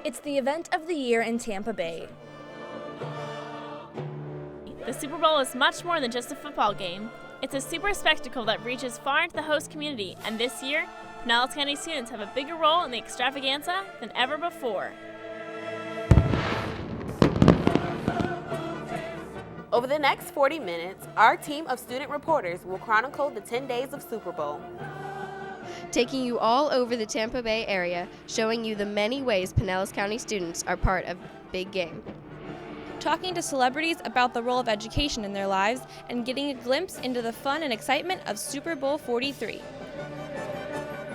It's the event of the year in Tampa Bay. The Super Bowl is much more than just a football game. It's a super spectacle that reaches far into the host community, and this year, Pinellas County students have a bigger role in the extravaganza than ever before. Over the next 40 minutes, our team of student reporters will chronicle the 10 days of Super Bowl. Taking you all over the Tampa Bay area, showing you the many ways Pinellas County students are part of the big game. Talking to celebrities about the role of education in their lives and getting a glimpse into the fun and excitement of Super Bowl XLIII.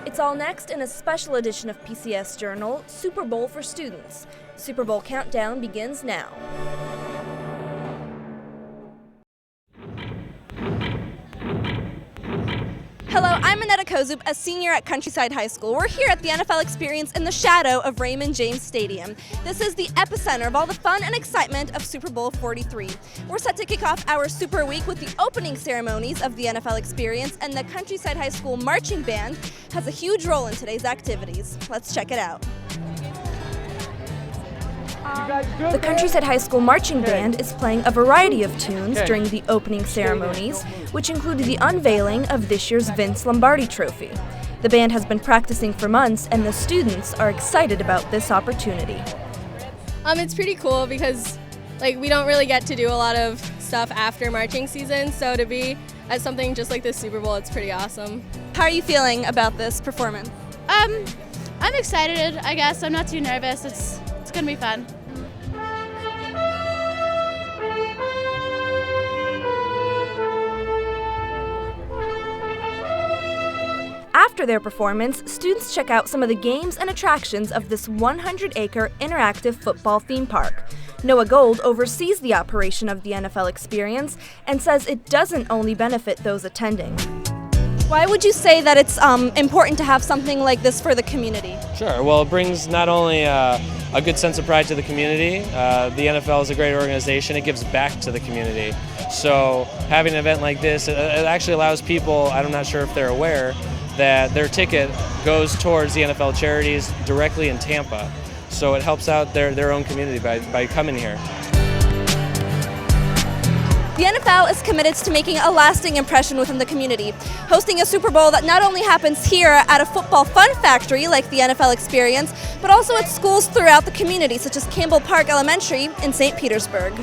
It's all next in a special edition of PCS Journal, Super Bowl for Students. Super Bowl countdown begins now. Hello, I'm Annetta Kozup, a senior at Countryside High School. We're here at the NFL Experience in the shadow of Raymond James Stadium. This is the epicenter of all the fun and excitement of Super Bowl XLIII. We're set to kick off our Super Week with the opening ceremonies of the NFL Experience, and the Countryside High School Marching Band has a huge role in today's activities. Let's check it out. The Countryside High School Marching Band is playing a variety of tunes during the opening ceremonies, which included the unveiling of this year's Vince Lombardi Trophy. The band has been practicing for months, and the students are excited about this opportunity. It's pretty cool because we don't really get to do a lot of stuff after marching season, so to be at something just like this Super Bowl, it's pretty awesome. How are you feeling about this performance? I'm excited, I guess. I'm not too nervous. It's gonna be fun. After their performance, students check out some of the games and attractions of this 100-acre interactive football theme park. Noah Gold oversees the operation of the NFL Experience and says it doesn't only benefit those attending. Why would you say that it's important to have something like this for the community? Sure. Well, it brings not only a good sense of pride to the community, the NFL is a great organization, it gives back to the community. So having an event like this, it actually allows people, I'm not sure if they're aware, that their ticket goes towards the NFL charities directly in Tampa. So it helps out their own community by coming here. The NFL is committed to making a lasting impression within the community, hosting a Super Bowl that not only happens here at a football fun factory like the NFL Experience, but also at schools throughout the community, such as Campbell Park Elementary in St. Petersburg.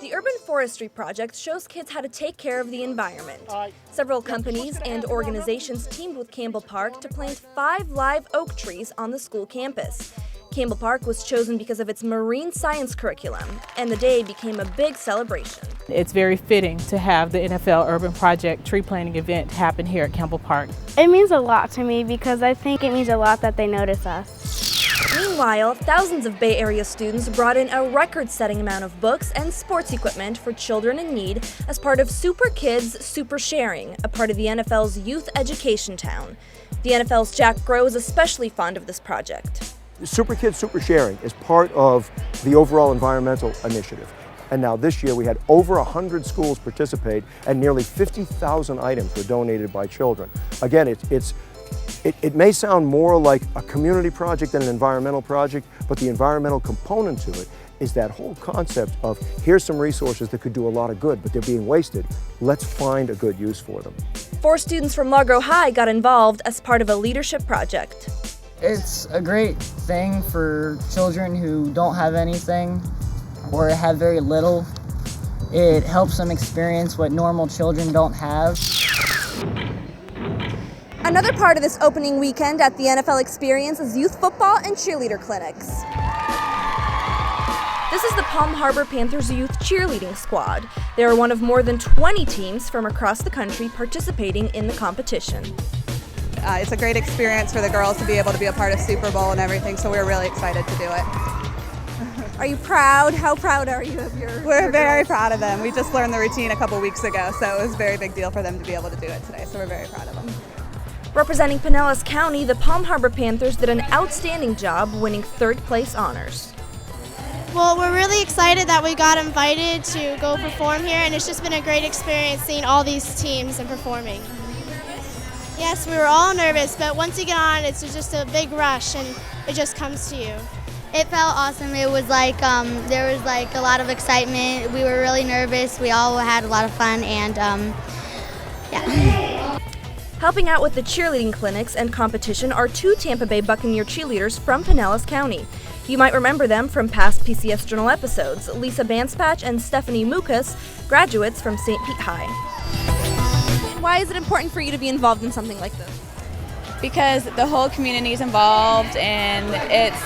The Urban Forestry Project shows kids how to take care of the environment. Several companies and organizations teamed with Campbell Park to plant 5 live oak trees on the school campus. Campbell Park was chosen because of its marine science curriculum, and the day became a big celebration. It's very fitting to have the NFL Urban Project tree planting event happen here at Campbell Park. It means a lot to me because I think it means a lot that they notice us. Meanwhile, thousands of Bay Area students brought in a record-setting amount of books and sports equipment for children in need as part of Super Kids Super Sharing, a part of the NFL's Youth Education Town. The NFL's Jack Groh is especially fond of this project. Super Kids Super Sharing is part of the overall environmental initiative. And now this year we had over 100 schools participate and nearly 50,000 items were donated by children. Again, it may sound more like a community project than an environmental project, but the environmental component to it is that whole concept of here's some resources that could do a lot of good, but they're being wasted. Let's find a good use for them. 4 students from Largo High got involved as part of a leadership project. It's a great thing for children who don't have anything or have very little. It helps them experience what normal children don't have. Another part of this opening weekend at the NFL Experience is youth football and cheerleader clinics. This is the Palm Harbor Panthers Youth Cheerleading Squad. They are one of more than 20 teams from across the country participating in the competition. It's a great experience for the girls to be able to be a part of Super Bowl and everything, so we're really excited to do it. Are you proud? How proud are you of your We're very girls? proud of them. We just learned the routine a couple weeks ago, so it was a very big deal for them to be able to do it today, so we're very proud of them. Representing Pinellas County, the Palm Harbor Panthers did an outstanding job, winning 3rd place honors. Well, we're really excited that we got invited to go perform here, and it's just been a great experience seeing all these teams and performing. Yes, we were all nervous, but once you get on, it's just a big rush and it just comes to you. It felt awesome. It was like there was like a lot of excitement. We were really nervous. We all had a lot of fun, and yeah. Helping out with the cheerleading clinics and competition are 2 Tampa Bay Buccaneer cheerleaders from Pinellas County. You might remember them from past PCS Journal episodes, Lisa Banspatch and Stephanie Mucas, graduates from St. Pete High. Why is it important for you to be involved in something like this? Because the whole community is involved, and it's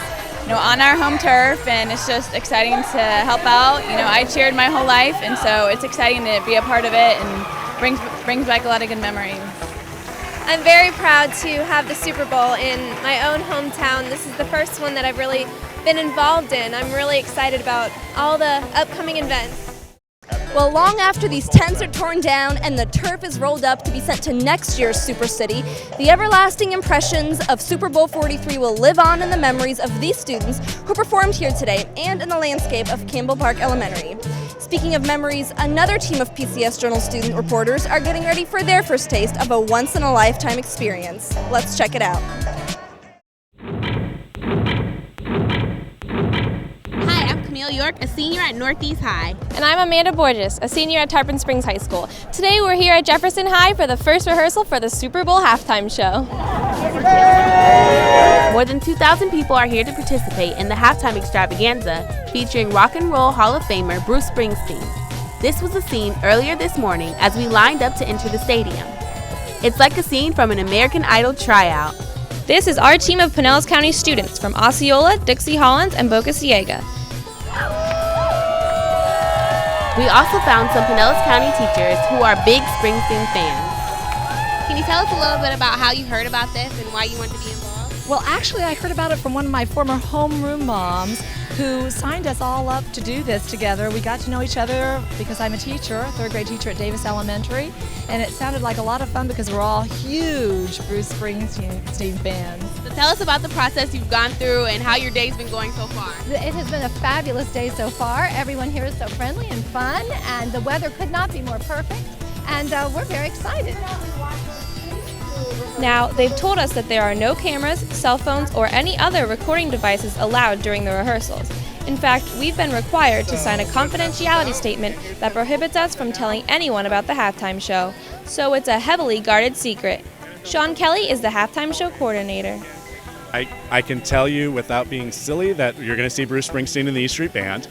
on our home turf, and it's just exciting to help out. I cheered my whole life, and so it's exciting to be a part of it, and brings back a lot of good memories. I'm very proud to have the Super Bowl in my own hometown. This is the first one that I've really been involved in. I'm really excited about all the upcoming events. Well, long after these tents are torn down and the turf is rolled up to be sent to next year's Super City, the everlasting impressions of Super Bowl 43 will live on in the memories of these students who performed here today and in the landscape of Campbell Park Elementary. Speaking of memories, another team of PCS Journal student reporters are getting ready for their first taste of a once-in-a-lifetime experience. Let's check it out. York, a senior at Northeast High. And I'm Amanda Borges, a senior at Tarpon Springs High School. Today we're here at Jefferson High for the first rehearsal for the Super Bowl halftime show. More than 2,000 people are here to participate in the halftime extravaganza featuring Rock and Roll Hall of Famer Bruce Springsteen. This was a scene earlier this morning as we lined up to enter the stadium. It's like a scene from an American Idol tryout. This is our team of Pinellas County students from Osceola, Dixie Holland, and Boca Ciega. We also found some Pinellas County teachers who are big Springsteen fans. Can you tell us a little bit about how you heard about this and why you wanted to be involved? Well, actually, I heard about it from one of my former homeroom moms who signed us all up to do this together. We got to know each other because I'm a teacher, third grade teacher at Davis Elementary, and it sounded like a lot of fun because we're all huge Bruce Springsteen fans. So tell us about the process you've gone through and how your day's been going so far. It has been a fabulous day so far. Everyone here is so friendly and fun, and the weather could not be more perfect, and we're very excited. Now, they've told us that there are no cameras, cell phones, or any other recording devices allowed during the rehearsals. In fact, we've been required to sign a confidentiality statement that prohibits us from telling anyone about the halftime show, so it's a heavily guarded secret. Sean Kelly is the halftime show coordinator. I can tell you without being silly that you're going to see Bruce Springsteen and the E Street Band.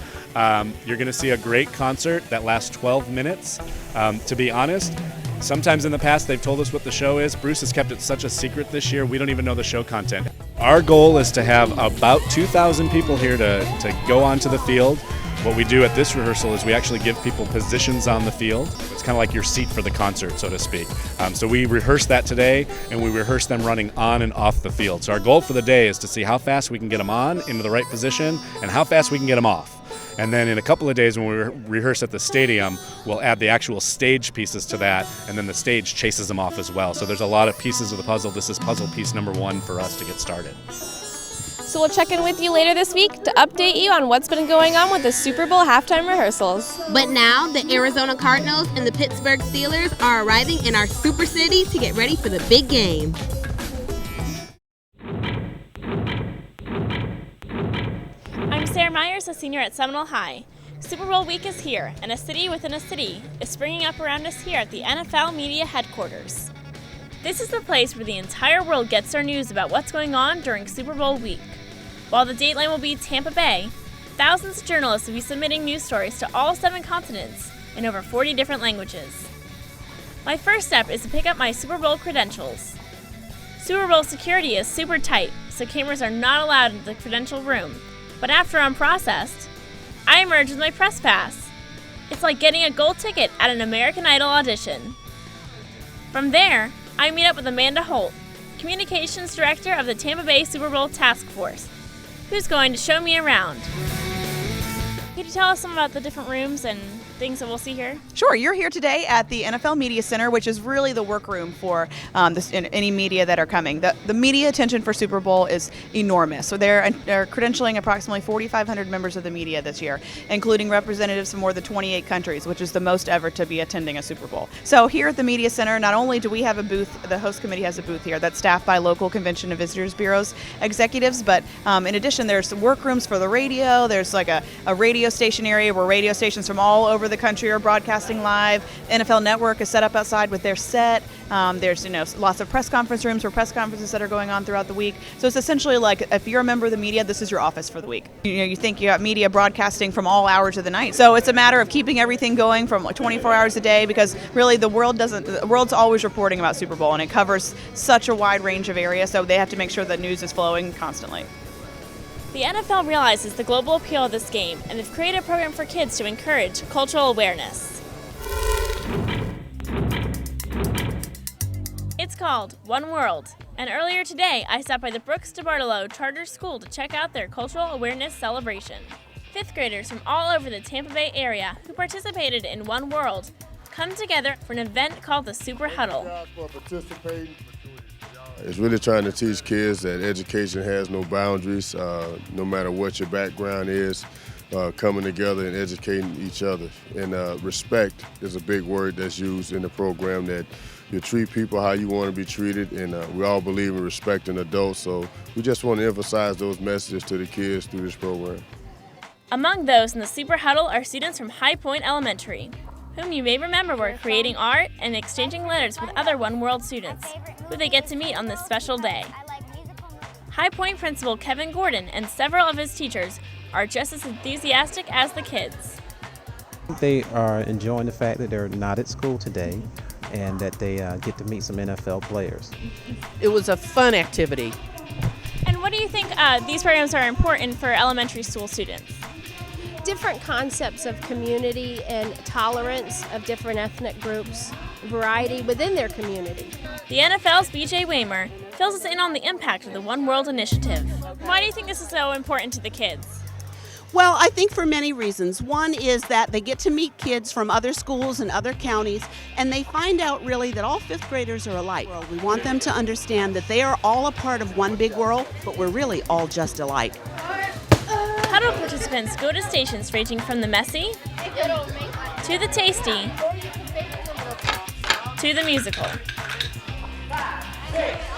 You're going to see a great concert that lasts 12 minutes. To be honest, sometimes in the past they've told us what the show is. Bruce has kept it such a secret this year, we don't even know the show content. Our goal is to have about 2,000 people here to go onto the field. What we do at this rehearsal is we actually give people positions on the field. It's kind of like your seat for the concert, so to speak. So we rehearse that today, and we rehearse them running on and off the field. So our goal for the day is to see how fast we can get them on into the right position and how fast we can get them off. And then in a couple of days when we rehearse at the stadium, we'll add the actual stage pieces to that, and then the stage chases them off as well. So there's a lot of pieces of the puzzle. This is puzzle piece number 1 for us to get started. So we'll check in with you later this week to update you on what's been going on with the Super Bowl halftime rehearsals. But now, the Arizona Cardinals and the Pittsburgh Steelers are arriving in our Super City to get ready for the big game. I'm Sarah Myers, a senior at Seminole High. Super Bowl week is here, and a city within a city is springing up around us here at the NFL Media Headquarters. This is the place where the entire world gets their news about what's going on during Super Bowl week. While the dateline will be Tampa Bay, thousands of journalists will be submitting news stories to all 7 continents in over 40 different languages. My first step is to pick up my Super Bowl credentials. Super Bowl security is super tight, so cameras are not allowed in the credential room. But after I'm processed, I emerge with my press pass. It's like getting a gold ticket at an American Idol audition. From there, I meet up with Amanda Holt, Communications Director of the Tampa Bay Super Bowl Task Force, who's going to show me around. Could you tell us some about the different rooms and things that we'll see here? Sure. You're here today at the NFL Media Center, which is really the workroom for any media that are coming. The media attention for Super Bowl is enormous. So they're credentialing approximately 4,500 members of the media this year, including representatives from more than 28 countries, which is the most ever to be attending a Super Bowl. So here at the Media Center, not only do we have a booth, the host committee has a booth here that's staffed by local convention and visitors bureaus executives, but in addition, there's workrooms for the radio. There's like a radio station area where radio stations from all over the country are broadcasting live. NFL Network is set up outside with their set. There's lots of press conference rooms for press conferences that are going on throughout the week. So it's essentially like if you're a member of the media, this is your office for the week. You think you got media broadcasting from all hours of the night. So it's a matter of keeping everything going from 24 hours a day, because really the world's always reporting about Super Bowl, and it covers such a wide range of areas. So they have to make sure that news is flowing constantly. The NFL realizes the global appeal of this game, and they've created a program for kids to encourage cultural awareness. It's called One World, and earlier today I stopped by the Brooks DeBartolo Charter School to check out their cultural awareness celebration. Fifth graders from all over the Tampa Bay area who participated in One World come together for an event called the Super Huddle. It's really trying to teach kids that education has no boundaries, no matter what your background is, coming together and educating each other. And respect is a big word that's used in the program, that you treat people how you want to be treated, and we all believe in respecting adults, so we just want to emphasize those messages to the kids through this program. Among those in the Super Huddle are students from High Point Elementary, whom you may remember were creating art and exchanging letters with other One World students, who they get to meet on this special day. High Point Principal Kevin Gordon and several of his teachers are just as enthusiastic as the kids. They are enjoying the fact that they're not at school today and that they get to meet some NFL players. It was a fun activity. And what do you think these programs are important for elementary school students? Different concepts of community and tolerance of different ethnic groups, variety within their community. The NFL's BJ Waymer fills us in on the impact of the One World initiative. Why do you think this is so important to the kids? Well, I think for many reasons. One is that they get to meet kids from other schools and other counties, and they find out really that all fifth graders are alike. We want them to understand that they are all a part of one big world, but we're really all just alike. Huddle participants go to stations ranging from the messy, to the tasty, to the musical.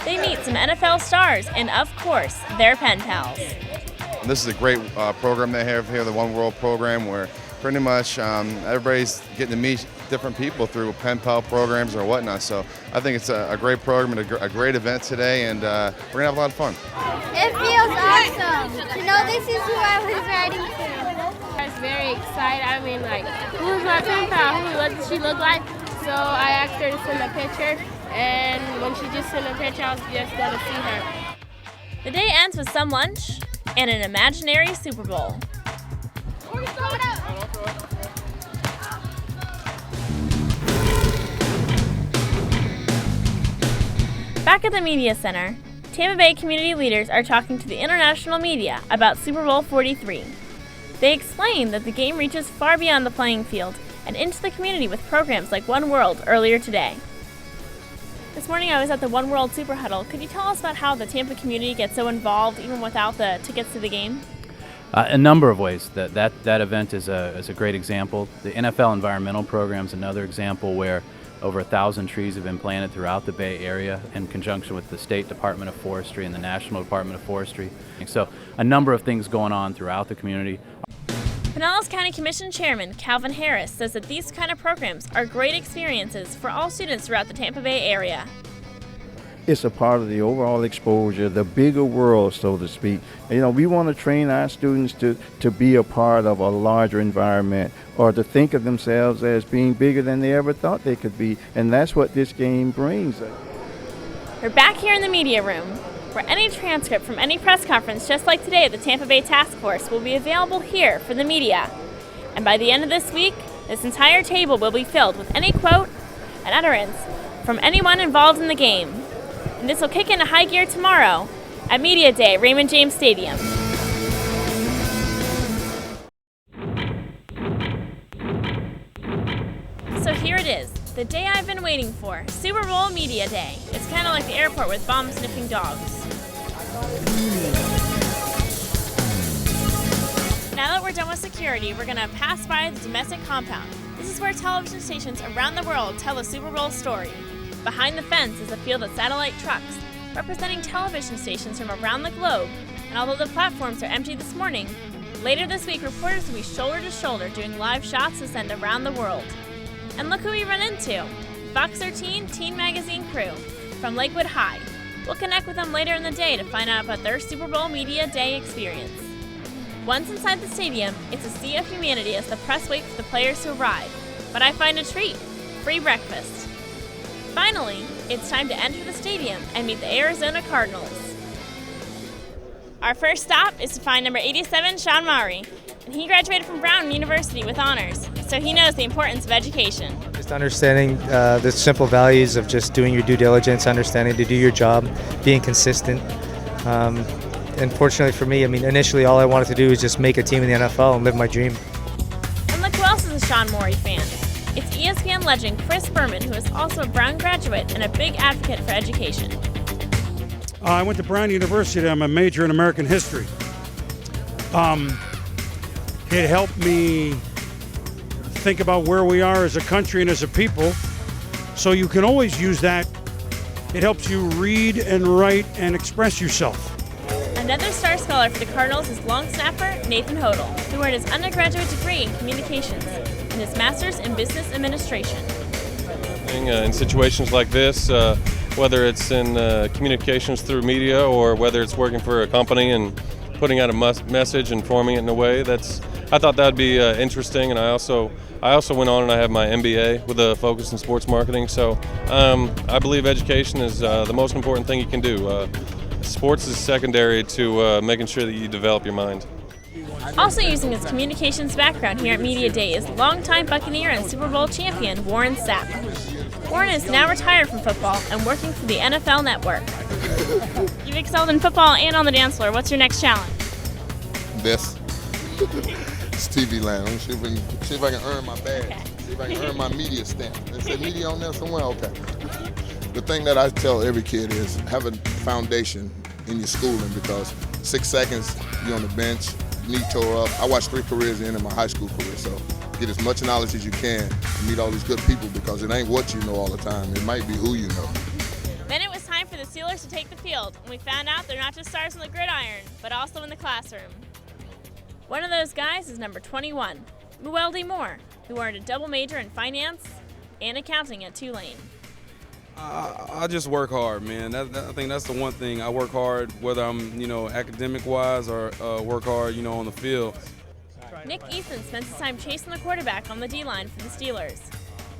They meet some NFL stars and, of course, their pen pals. This is a great program they have here, the One World program, where pretty much everybody's getting to meet different people through pen pal programs or whatnot. So I think it's a great program and a great event today, and we're going to have a lot of fun. It feels awesome to know this is who I was writing to. I was very excited. I mean, like, who's my pen pal? What does she look like? So I asked her to send a picture, and when she just sent a picture, I was just going to see her. The day ends with some lunch and an imaginary Super Bowl. Back at the Media Center, Tampa Bay community leaders are talking to the international media about Super Bowl XLIII. They explain that the game reaches far beyond the playing field and into the community with programs like One World earlier today. This morning I was at the One World Super Huddle. Could you tell us about how the Tampa community gets so involved even without the tickets to the game? A number of ways. That event is a great example. The NFL environmental program is another example where over 1,000 trees have been planted throughout the Bay Area in conjunction with the State Department of Forestry and the National Department of Forestry. So a number of things going on throughout the community. Pinellas County Commission Chairman Calvin Harris says that these kind of programs are great experiences for all students throughout the Tampa Bay area. It's a part of the overall exposure, the bigger world, so to speak. You know, we want to train our students to be a part of a larger environment, or to think of themselves as being bigger than they ever thought they could be, and that's what this game brings. We're back here in the media room, where any transcript from any press conference, just like today at the Tampa Bay Task Force, will be available here for the media. And by the end of this week, this entire table will be filled with any quote and utterance from anyone involved in the game. And this will kick into high gear tomorrow at Media Day, Raymond James Stadium. waiting for, Super Bowl Media Day. It's kind of like the airport with bomb-sniffing dogs. Now that we're done with security, we're going to pass by the domestic compound. This is where television stations around the world tell the Super Bowl story. Behind the fence is a field of satellite trucks, representing television stations from around the globe. And although the platforms are empty this morning, later this week reporters will be shoulder to shoulder doing live shots to send around the world. And look who we run into, Fox 13 Teen Magazine crew from Lakewood High. We'll connect with them later in the day to find out about their Super Bowl Media Day experience. Once inside the stadium, it's a sea of humanity as the press wait for the players to arrive. But I find a treat, free breakfast. Finally, it's time to enter the stadium and meet the Arizona Cardinals. Our first stop is to find number 87, Sean Maury, and he graduated from Brown University with honors, so he knows the importance of education. Just understanding the simple values of just doing your due diligence, understanding to do your job, being consistent. And fortunately for me, initially all I wanted to do was just make a team in the NFL and live my dream. And look who else is a Sean Maury fan. It's ESPN legend Chris Berman, who is also a Brown graduate and a big advocate for education. I went to Brown University. I'm a major in American history. It helped me think about where we are as a country and as a people. So you can always use that. It helps you read and write and express yourself. Another star scholar for the Cardinals is long snapper Nathan Huddle, who earned his undergraduate degree in communications and his master's in business administration. In situations like this, whether it's in communications through media or whether it's working for a company and putting out a message and forming it in a way, I thought that'd be interesting. And I also went on and I have my MBA with a focus in sports marketing. So I believe education is the most important thing you can do. Sports is secondary to making sure that you develop your mind. Also using his communications background here at Media Day is longtime Buccaneer and Super Bowl champion Warren Sapp. Warren is now retired from football and working for the NFL Network. You've excelled in football and on the dance floor. What's your next challenge? This. It's TV land. Let me see if I can earn my badge. Okay. See if I can earn my media stamp. They say media on there somewhere? Okay. The thing that I tell every kid is have a foundation in your schooling, because 6 seconds, you're on the bench, knee tore up. I watched 3 careers in my high school career, so get as much knowledge as you can and meet all these good people, because it ain't what you know all the time. It might be who you know. Then it was time for the Steelers to take the field, and we found out they're not just stars on the gridiron, but also in the classroom. One of those guys is number 21, Muelde Moore, who earned a double major in finance and accounting at Tulane. I just work hard, man. I think that's the one thing. I work hard, whether I'm, academic-wise or work hard, on the field. Nick Eason spent his time chasing the quarterback on the D-line for the Steelers.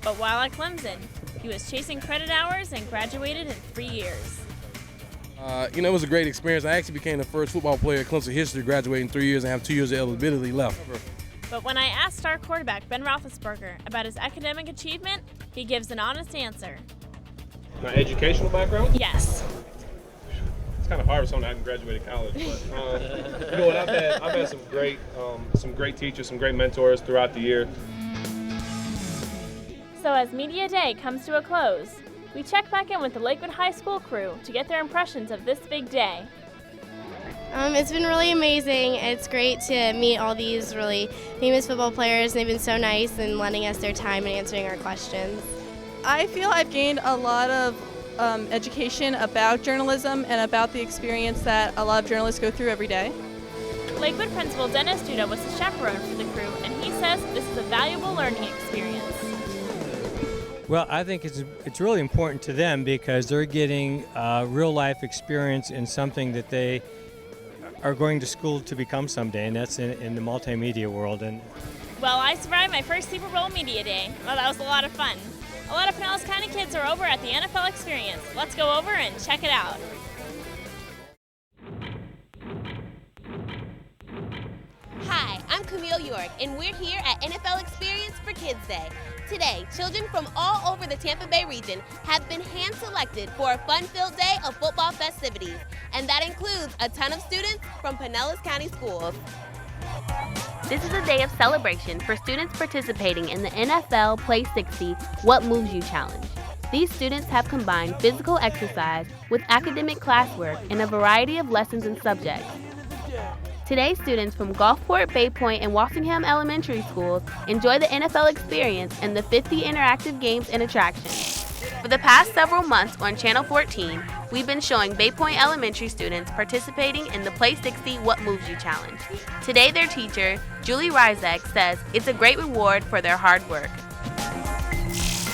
But while at Clemson, he was chasing credit hours and graduated in 3 years. It was a great experience. I actually became the first football player in Clemson history to graduate in 3 years and have 2 years of eligibility left. But when I asked star quarterback Ben Roethlisberger about his academic achievement, he gives an honest answer. My educational background? Yes. It's kind of hard for someone that hasn't graduated college, but you know what? I've had some great teachers, some great mentors throughout the year. So as Media Day comes to a close, we check back in with the Lakewood High School crew to get their impressions of this big day. It's been really amazing. It's great to meet all these really famous football players. They've been so nice in lending us their time and answering our questions. I feel I've gained a lot of education about journalism and about the experience that a lot of journalists go through every day. Lakewood Principal Dennis Duda was the chaperone for the crew, and he says this is a valuable learning experience. Well, I think it's really important to them because they're getting real-life experience in something that they are going to school to become someday, and that's in the multimedia world. Well, I survived my first Super Bowl Media Day. Well, that was a lot of fun. A lot of Pinellas County kids are over at the NFL Experience. Let's go over and check it out. Hi, I'm Camille York, and we're here at NFL Experience for Kids Day. Today, children from all over the Tampa Bay region have been hand-selected for a fun-filled day of football festivities, and that includes a ton of students from Pinellas County schools. This is a day of celebration for students participating in the NFL Play 60 What Moves You Challenge. These students have combined physical exercise with academic classwork in a variety of lessons and subjects. Today, students from Gulfport, Bay Point, and Walsingham Elementary Schools enjoy the NFL experience and the 50 interactive games and attractions. For the past several months on Channel 14, we've been showing Bay Point Elementary students participating in the Play 60 What Moves You Challenge. Today, their teacher, Julie Rizek, says it's a great reward for their hard work.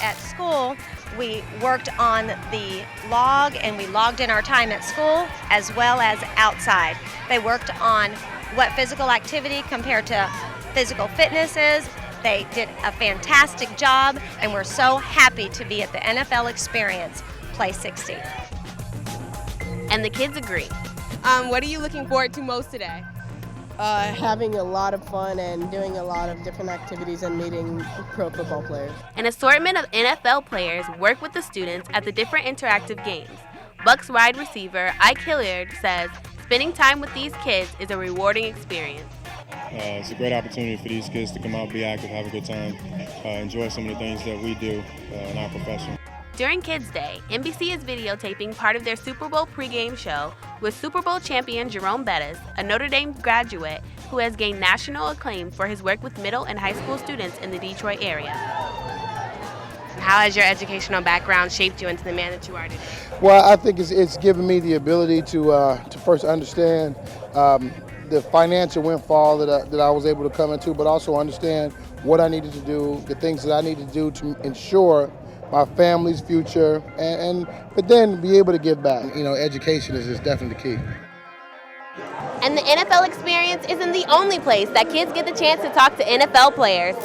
At school, we worked on the log and we logged in our time at school as well as outside. They worked on what physical activity compared to physical fitness is. They did a fantastic job, and we're so happy to be at the NFL Experience Play 60. And the kids agree. What are you looking forward to most today? Having a lot of fun and doing a lot of different activities and meeting pro football players. An assortment of NFL players work with the students at the different interactive games. Bucks wide receiver Ike Hilliard says spending time with these kids is a rewarding experience. It's a great opportunity for these kids to come out, be active, have a good time, enjoy some of the things that we do in our profession. During Kids Day, NBC is videotaping part of their Super Bowl pregame show with Super Bowl champion Jerome Bettis, a Notre Dame graduate who has gained national acclaim for his work with middle and high school students in the Detroit area. How has your educational background shaped you into the man that you are today? Well, I think it's given me the ability to first understand the financial windfall that I was able to come into, but also understand what I needed to do, the things that I needed to do to ensure my family's future, but then be able to give back. You know, education is definitely key. And the NFL Experience isn't the only place that kids get the chance to talk to NFL players.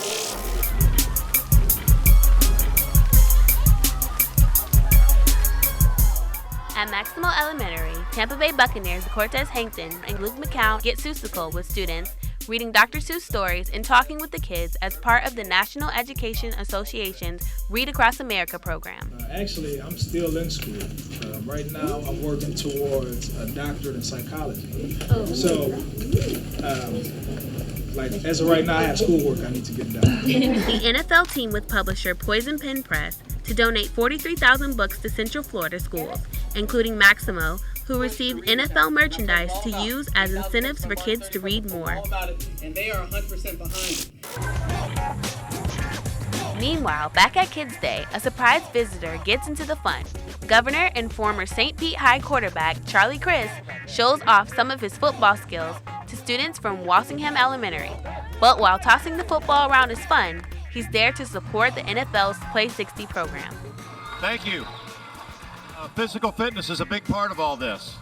At Maximo Elementary, Tampa Bay Buccaneers Cortez Hankton and Luke McCown get Seussical with students, reading Dr. Seuss stories and talking with the kids as part of the National Education Association's Read Across America program. Actually, I'm still in school. Right now, I'm working towards a doctorate in psychology. So, as of right now, I have schoolwork I need to get done. The NFL team with publisher Poison Pen Press to donate 43,000 books to Central Florida schools, including Maximo, who received NFL merchandise to use as incentives for kids to read more. And they are 100% behind it. Meanwhile, back at Kids Day, a surprise visitor gets into the fun. Governor and former St. Pete High quarterback Charlie Crist shows off some of his football skills to students from Walsingham Elementary. But while tossing the football around is fun, he's there to support the NFL's Play 60 program. Thank you. Physical fitness is a big part of all this.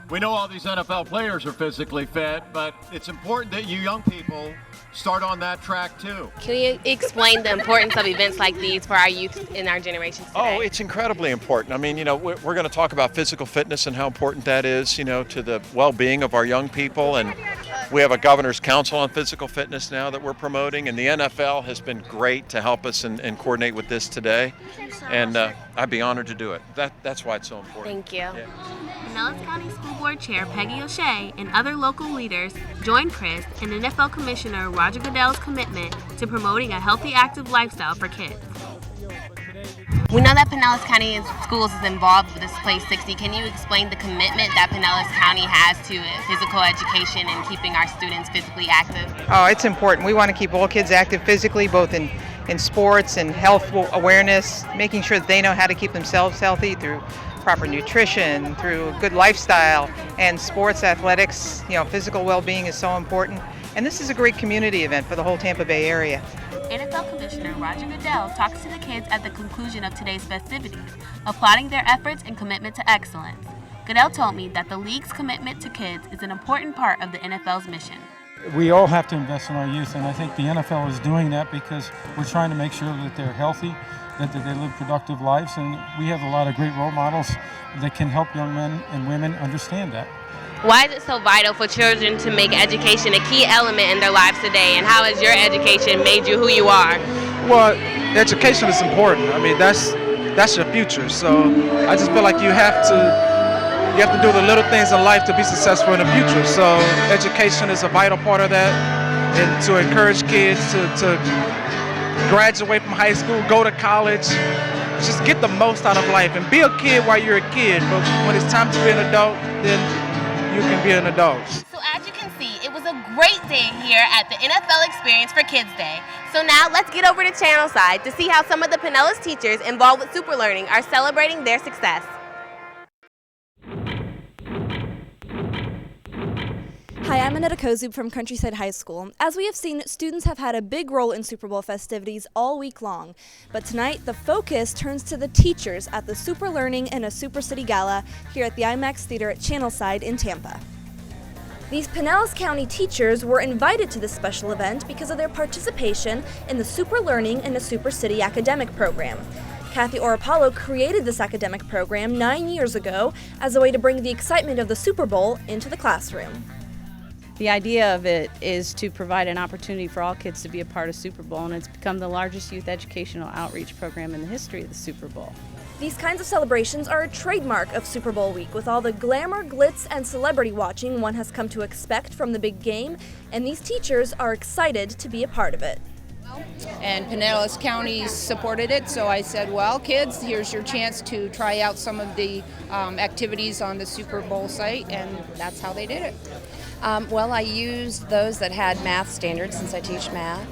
We know all these NFL players are physically fit, but it's important that you young people start on that track too. Can you explain the importance of events like these for our youth in our generation today? Oh, it's incredibly important. I mean, you know, we're going to talk about physical fitness and how important that is, you know, to the well-being of our young people. And we have a governor's council on physical fitness now that we're promoting, and the NFL has been great to help us and coordinate with this today. And I'd be honored to do it. That's why it's so important. Thank you. Yeah. Pinellas County School Board Chair Peggy O'Shea and other local leaders joined Chris and NFL Commissioner Roger Goodell's commitment to promoting a healthy, active lifestyle for kids. We know that Pinellas County Schools is involved with this Play 60. Can you explain the commitment that Pinellas County has to physical education and keeping our students physically active? Oh, it's important. We want to keep all kids active physically, both in sports and health awareness, making sure that they know how to keep themselves healthy through proper nutrition, through good lifestyle, and sports, athletics. You know, physical well-being is so important. And this is a great community event for the whole Tampa Bay area. NFL Commissioner Roger Goodell talks to the kids at the conclusion of today's festivities, applauding their efforts and commitment to excellence. Goodell told me that the league's commitment to kids is an important part of the NFL's mission. We all have to invest in our youth, and I think the NFL is doing that because we're trying to make sure that they're healthy, that they live productive lives, and we have a lot of great role models that can help young men and women understand that. Why is it so vital for children to make education a key element in their lives today, and how has your education made you who you are? Well, education is important. I mean, that's your future. So I just feel like you have to do the little things in life to be successful in the future. So education is a vital part of that, and to encourage kids to graduate from high school, go to college, just get the most out of life and be a kid while you're a kid. But when it's time to be an adult, then you can be an adult. So as you can see, it was a great day here at the NFL Experience for Kids Day. So now let's get over to Channelside to see how some of the Pinellas teachers involved with Super Learning are celebrating their success. Hi, I'm Annetta Kozub from Countryside High School. As we have seen, students have had a big role in Super Bowl festivities all week long. But tonight, the focus turns to the teachers at the Super Learning and a Super City Gala here at the IMAX Theater at Channelside in Tampa. These Pinellas County teachers were invited to this special event because of their participation in the Super Learning and a Super City academic program. Kathy Orapollo created this academic program 9 years ago as a way to bring the excitement of the Super Bowl into the classroom. The idea of it is to provide an opportunity for all kids to be a part of Super Bowl, and it's become the largest youth educational outreach program in the history of the Super Bowl. These kinds of celebrations are a trademark of Super Bowl week, with all the glamour, glitz, and celebrity watching one has come to expect from the big game, and these teachers are excited to be a part of it. And Pinellas County supported it, so I said, well, kids, here's your chance to try out some of the activities on the Super Bowl site, and that's how they did it. Well, I used those that had math standards since I teach math,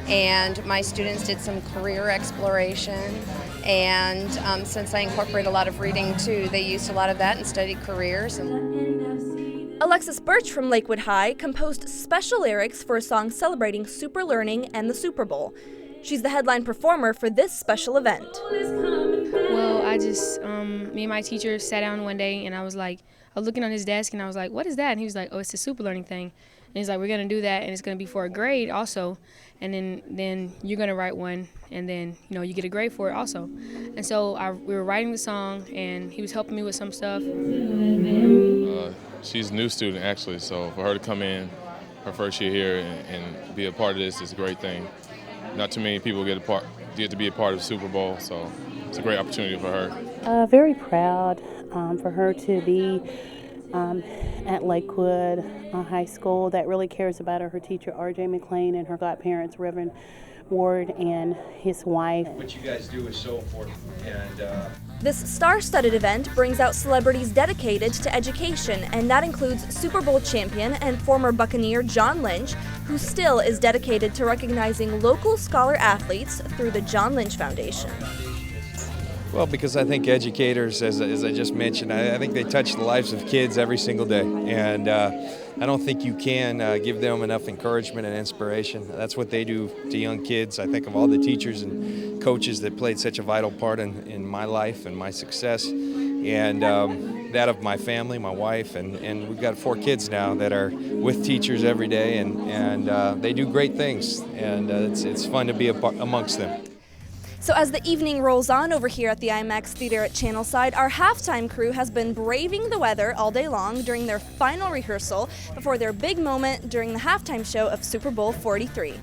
and my students did some career exploration, and since I incorporate a lot of reading too, they used a lot of that and studied careers. Alexis Birch from Lakewood High composed special lyrics for a song celebrating Super Learning and the Super Bowl. She's the headline performer for this special event. Well, me and my teacher sat down one day and I was looking on his desk and I was like, what is that? And he was like, oh, it's the Super Learning thing. And he's like, we're going to do that and it's going to be for a grade also. And then you're going to write one and then, you get a grade for it also. And so we were writing the song and he was helping me with some stuff. She's a new student actually, so for her to come in her first year here and be a part of this is a great thing. Not too many people get to be a part of the Super Bowl, so it's a great opportunity for her. Very proud for her to be at Lakewood High School that really cares about her teacher, R.J. McLean, and her godparents, Reverend Ward, and his wife. What you guys do is so important. And this star-studded event brings out celebrities dedicated to education, and that includes Super Bowl champion and former Buccaneer John Lynch, who still is dedicated to recognizing local scholar athletes through the John Lynch Foundation. Well, because I think educators, as I just mentioned, I think they touch the lives of kids every single day. And I don't think you can give them enough encouragement and inspiration. That's what they do to young kids. I think of all the teachers and coaches that played such a vital part in my life and my success, and that of my family, my wife, and we've got 4 kids now that are with teachers every day, and they do great things, and it's fun to be amongst them. So as the evening rolls on over here at the IMAX Theater at Channelside, our halftime crew has been braving the weather all day long during their final rehearsal before their big moment during the halftime show of Super Bowl XLIII.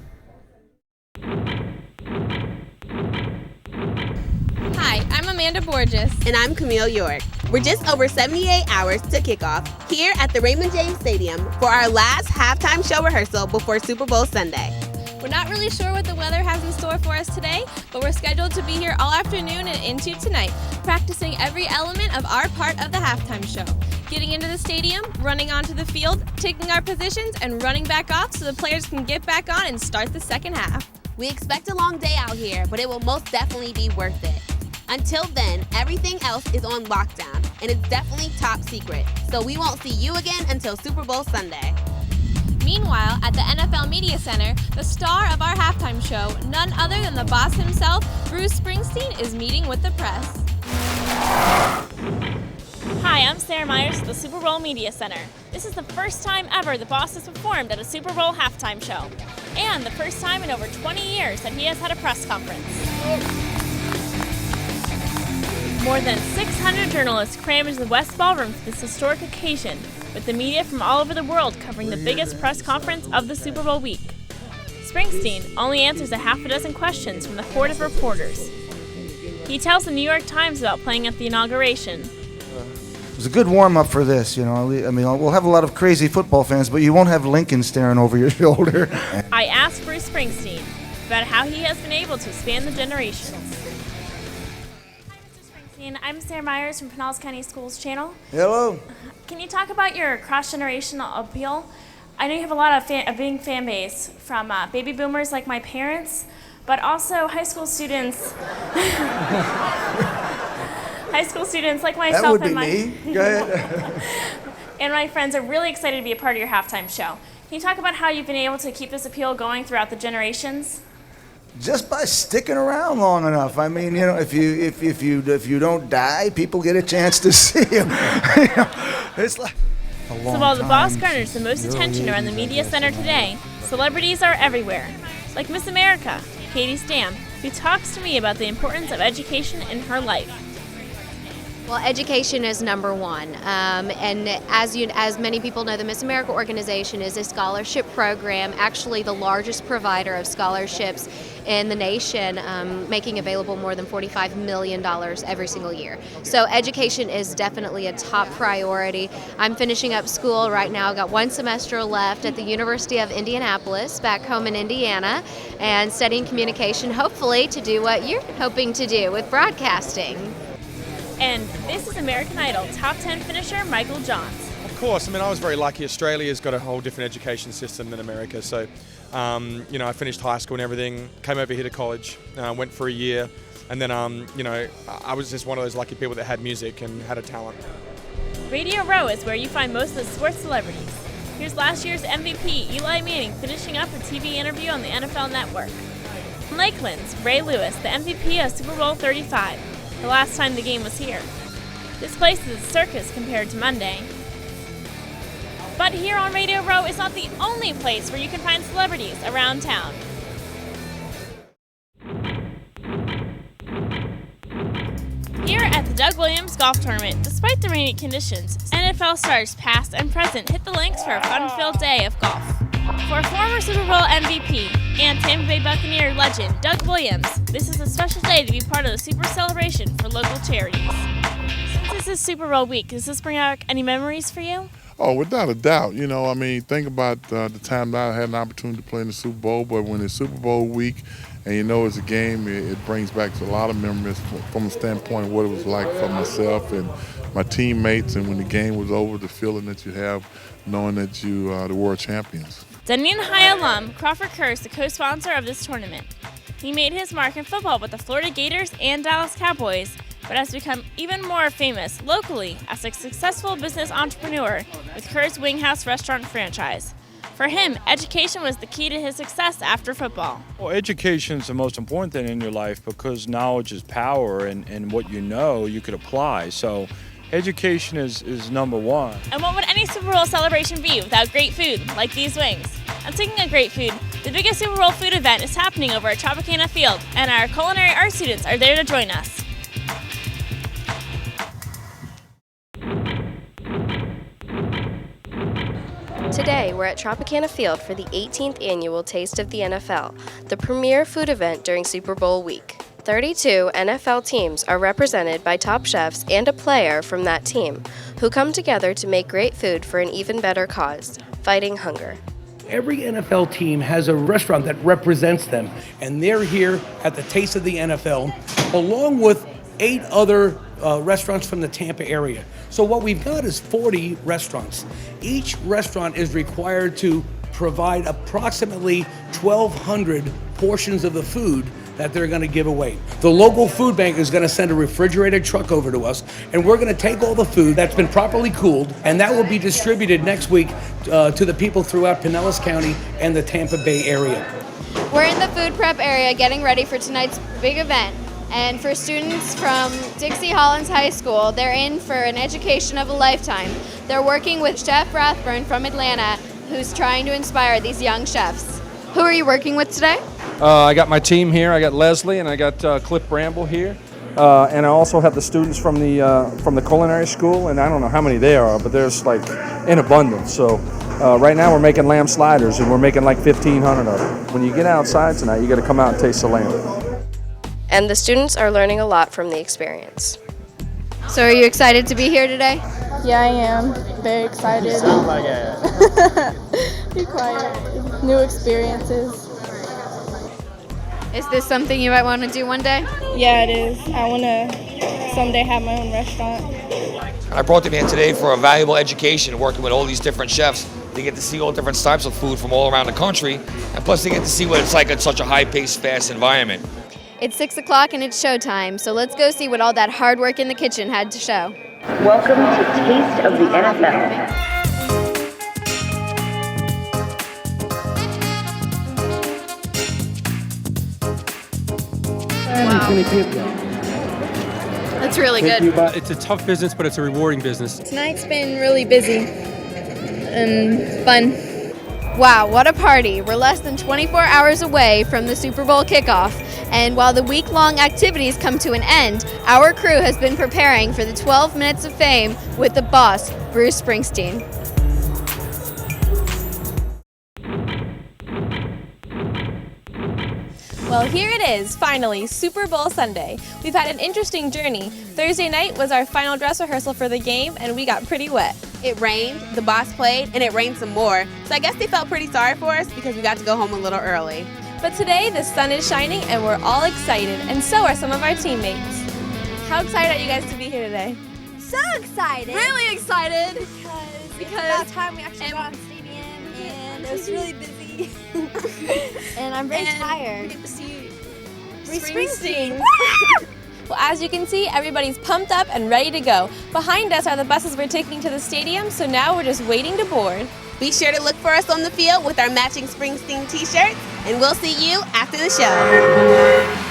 Hi, I'm Amanda Borges. And I'm Camille York. We're just over 78 hours to kick off here at the Raymond James Stadium for our last halftime show rehearsal before Super Bowl Sunday. We're not really sure what the weather has in store for us today, but we're scheduled to be here all afternoon and into tonight, practicing every element of our part of the halftime show. Getting into the stadium, running onto the field, taking our positions, and running back off so the players can get back on and start the second half. We expect a long day out here, but it will most definitely be worth it. Until then, everything else is on lockdown, and it's definitely top secret, so we won't see you again until Super Bowl Sunday. Meanwhile, at the NFL Media Center, the star of our halftime show, none other than the boss himself, Bruce Springsteen, is meeting with the press. Hi, I'm Sarah Myers at the Super Bowl Media Center. This is the first time ever the boss has performed at a Super Bowl halftime show, and the first time in over 20 years that he has had a press conference. More than 600 journalists crammed into the West Ballroom for this historic occasion, with the media from all over the world covering the biggest press conference of the Super Bowl week. Springsteen only answers a half a dozen questions from the horde of reporters. He tells the New York Times about playing at the inauguration. It was a good warm-up for this, I mean, we'll have a lot of crazy football fans, but you won't have Lincoln staring over your shoulder. I asked Bruce Springsteen about how he has been able to span the generations. morning. I'm Sarah Myers from Pinellas County Schools Channel. Hello. Can you talk about your cross-generational appeal? I know you have a lot of a big fan base from baby boomers like my parents, but also high school students. High school students like myself That would and be my me. Go ahead. and my friends are really excited to be a part of your halftime show. Can you talk about how you've been able to keep this appeal going throughout the generations? Just by sticking around long enough. I mean, you know, if you don't die, people get a chance to see you. It's like a long So while the boss time. garners the most attention around the media center today, celebrities are everywhere. Like Miss America, Katie Stam, who talks to me about the importance of education in her life. Well, education is number one, and as many people know, the Miss America organization is a scholarship program, actually the largest provider of scholarships in the nation, making available more than $45 million every single year. So education is definitely a top priority. I'm finishing up school right now. I've got one semester left at the University of Indianapolis, back home in Indiana, and studying communication, hopefully to do what you're hoping to do with broadcasting. And this is American Idol top 10 finisher Michael Johns. Of course, I mean, I was very lucky. Australia's got a whole different education system than America. So, you know, I finished high school and everything, came over here to college, went for a year, and then, you know, I was just one of those lucky people that had music and had a talent. Radio Row is where you find most of the sports celebrities. Here's last year's MVP, Eli Manning, finishing up a TV interview on the NFL Network. In Lakeland's Ray Lewis, the MVP of Super Bowl XLIII. The last time the game was here. This place is a circus compared to Monday. But here on Radio Row is not the only place where you can find celebrities around town. Here at the Doug Williams Golf Tournament, despite the rainy conditions, NFL stars past and present hit the links for a fun-filled day of golf. For former Super Bowl MVP and Tampa Bay Buccaneer legend Doug Williams, this is a special day to be part of the Super Celebration for local charities. Since this is Super Bowl week, does this bring out any memories for you? Oh, without a doubt. You know, I mean, think about the time that I had an opportunity to play in the Super Bowl, but when it's Super Bowl week and you know it's a game, it brings back a lot of memories from the standpoint of what it was like for myself and my teammates, and when the game was over, the feeling that you have knowing that you are the world champions. Dunedin High alum Crawford Kerr is the co-sponsor of this tournament. He made his mark in football with the Florida Gators and Dallas Cowboys, but has become even more famous locally as a successful business entrepreneur with Kerr's Winghouse restaurant franchise. For him, education was the key to his success after football. Well, education is the most important thing in your life because knowledge is power, and what you know you could apply. So education is number one. And what would any Super Bowl celebration be without great food, like these wings? And speaking of great food, the biggest Super Bowl food event is happening over at Tropicana Field, and our culinary arts students are there to join us. Today, we're at Tropicana Field for the 18th annual Taste of the NFL, the premier food event during Super Bowl week. 32 NFL teams are represented by top chefs and a player from that team, who come together to make great food for an even better cause, fighting hunger. Every NFL team has a restaurant that represents them, and they're here at the Taste of the NFL, along with 8 other restaurants from the Tampa area. So what we've got is 40 restaurants. Each restaurant is required to provide approximately 1,200 portions of the food that they're going to give away. The local food bank is going to send a refrigerated truck over to us, and we're going to take all the food that's been properly cooled, and that will be distributed next week to the people throughout Pinellas County and the Tampa Bay area. We're in the food prep area getting ready for tonight's big event. And for students from Dixie Hollins High School, they're in for an education of a lifetime. They're working with Chef Rathburn from Atlanta, who's trying to inspire these young chefs. Who are you working with today? I got my team here. I got Leslie and I got Cliff Bramble here. And I also have the students from the culinary school, and I don't know how many there are, but there's like in abundance. So right now we're making lamb sliders, and we're making like 1,500 of them. When you get outside tonight, you got to come out and taste the lamb. And the students are learning a lot from the experience. So are you excited to be here today? Yeah, I am. Very excited. You sound like it. Be quiet. New experiences. Is this something you might want to do one day? Yeah, it is. I want to someday have my own restaurant. I brought them here today for a valuable education, working with all these different chefs. They get to see all different types of food from all around the country, and plus they get to see what it's like in such a high-paced, fast environment. It's 6 o'clock and it's showtime, so let's go see what all that hard work in the kitchen had to show. Welcome to Taste of the NFL. That's really good. It's a tough business, but it's a rewarding business. Tonight's been really busy and fun. Wow, what a party. We're less than 24 hours away from the Super Bowl kickoff. And while the week-long activities come to an end, our crew has been preparing for the 12 minutes of fame with the boss, Bruce Springsteen. Well, here it is, finally, Super Bowl Sunday. We've had an interesting journey. Thursday night was our final dress rehearsal for the game, and we got pretty wet. It rained, the boss played, and it rained some more. So I guess they felt pretty sorry for us because we got to go home a little early. But today, the sun is shining, and we're all excited, and so are some of our teammates. How excited are you guys to be here today? So excited. Really excited. Because it's about time we actually got on stadium, and it was really busy. And I'm very tired. We get to see Bruce Springsteen. Well, as you can see, everybody's pumped up and ready to go. Behind us are the buses we're taking to the stadium, so now we're just waiting to board. Be sure to look for us on the field with our matching Springsteen t-shirts, and we'll see you after the show.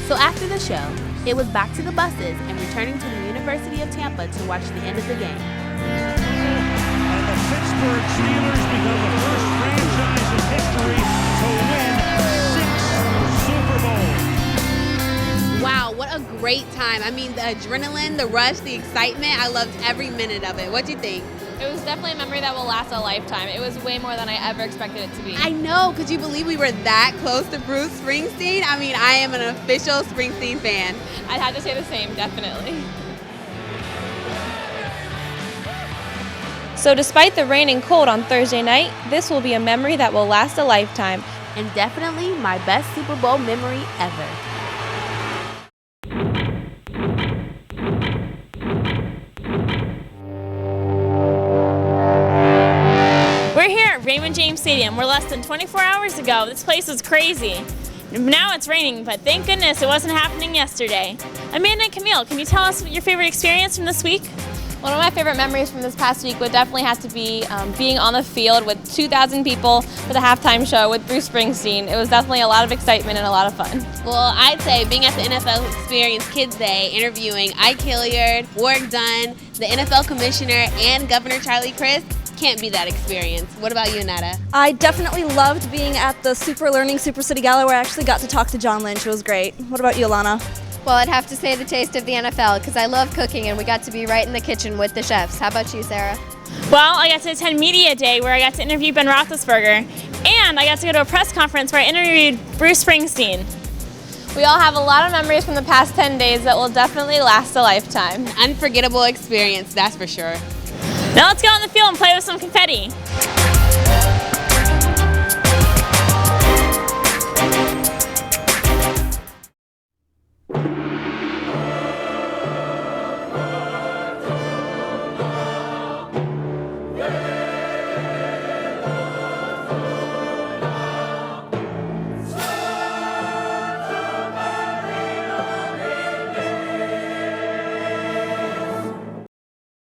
So after the show, it was back to the buses and returning to the University of Tampa to watch the end of the game. And the Pittsburgh Steelers become the first franchise in history to win 6 Super Bowls. Wow, what a great time. I mean, the adrenaline, the rush, the excitement, I loved every minute of it. What'd you think? It was definitely a memory that will last a lifetime. It was way more than I ever expected it to be. I know, could you believe we were that close to Bruce Springsteen? I mean, I am an official Springsteen fan. I'd have to say the same, definitely. So despite the rain and cold on Thursday night, this will be a memory that will last a lifetime. And definitely my best Super Bowl memory ever. We're here at Raymond James Stadium, where less than 24 hours ago, this place was crazy. Now it's raining, but thank goodness it wasn't happening yesterday. Amanda and Camille, can you tell us your favorite experience from this week? One of my favorite memories from this past week would definitely have to be being on the field with 2,000 people for the halftime show with Bruce Springsteen. It was definitely a lot of excitement and a lot of fun. Well, I'd say being at the NFL Experience Kids Day, interviewing Ike Hilliard, Warwick Dunn, the NFL Commissioner, and Governor Charlie Crist, can't be that experience. What about you, Nada? I definitely loved being at the Super Learning Super City Gala where I actually got to talk to John Lynch. It was great. What about you, Alana? Well, I'd have to say the taste of the NFL because I love cooking and we got to be right in the kitchen with the chefs. How about you, Sarah? Well, I got to attend Media Day where I got to interview Ben Roethlisberger, and I got to go to a press conference where I interviewed Bruce Springsteen. We all have a lot of memories from the past 10 days that will definitely last a lifetime. An unforgettable experience, that's for sure. Now let's go on the field and play with some confetti.